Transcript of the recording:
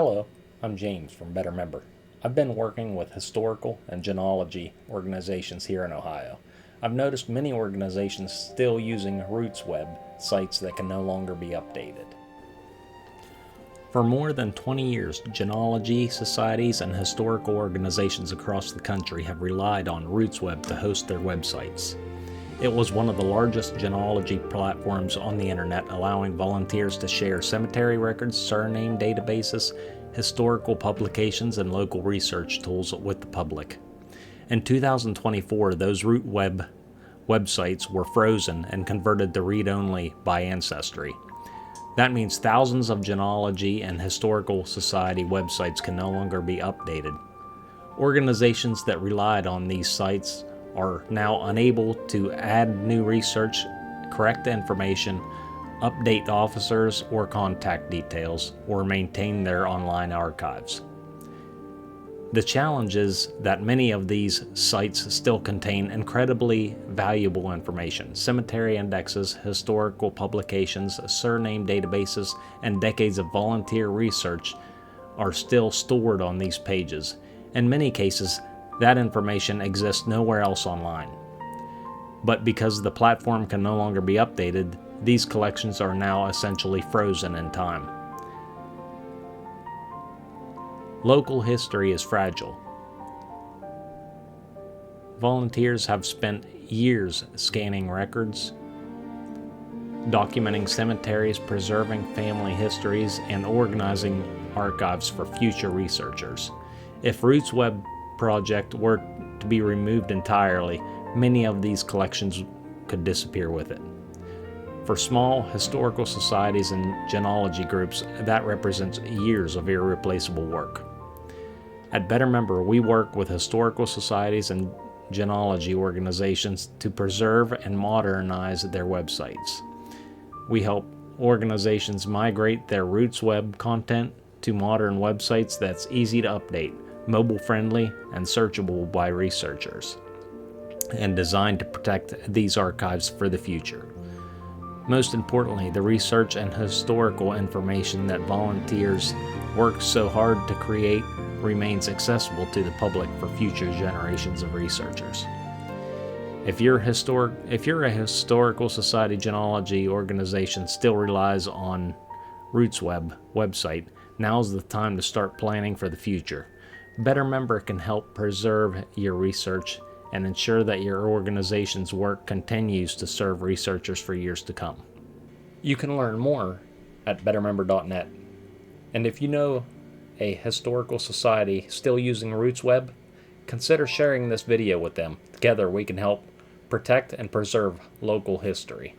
Hello, I'm James from Better Member. I've been working with historical and genealogy organizations here in Ohio. I've noticed many organizations still using RootsWeb sites that can no longer be updated. For more than 20 years, genealogy societies and historical organizations across the country have relied on RootsWeb to host their websites. It was one of the largest genealogy platforms on the internet, allowing volunteers to share cemetery records, surname databases, historical publications, and local research tools with the public. In 2024, those RootsWeb websites were frozen and converted to read-only by Ancestry. That means thousands of genealogy and historical society websites can no longer be updated. Organizations that relied on these sites are now unable to add new research, correct information, update officers or contact details, or maintain their online archives. The challenge is that many of these sites still contain incredibly valuable information. Cemetery indexes, historical publications, surname databases, and decades of volunteer research are still stored on these pages. In many cases, that information exists nowhere else online. But because the platform can no longer be updated, these collections are now essentially frozen in time. Local history is fragile. Volunteers have spent years scanning records, documenting cemeteries, preserving family histories, and organizing archives for future researchers. If RootsWeb project were to be removed entirely, many of these collections could disappear with it. For small historical societies and genealogy groups, that represents years of irreplaceable work. At Better Member, we work with historical societies and genealogy organizations to preserve and modernize their websites. We help organizations migrate their RootsWeb content to modern websites that's easy to update, mobile-friendly, and searchable by researchers, and designed to protect these archives for the future. Most importantly, the research and historical information that volunteers work so hard to create remains accessible to the public for future generations of researchers. If you're a historical society genealogy organization still relies on RootsWeb website, now's the time to start planning for the future. Better Member can help preserve your research and ensure that your organization's work continues to serve researchers for years to come. You can learn more at bettermember.net. And if you know a historical society still using RootsWeb, consider sharing this video with them. Together we can help protect and preserve local history.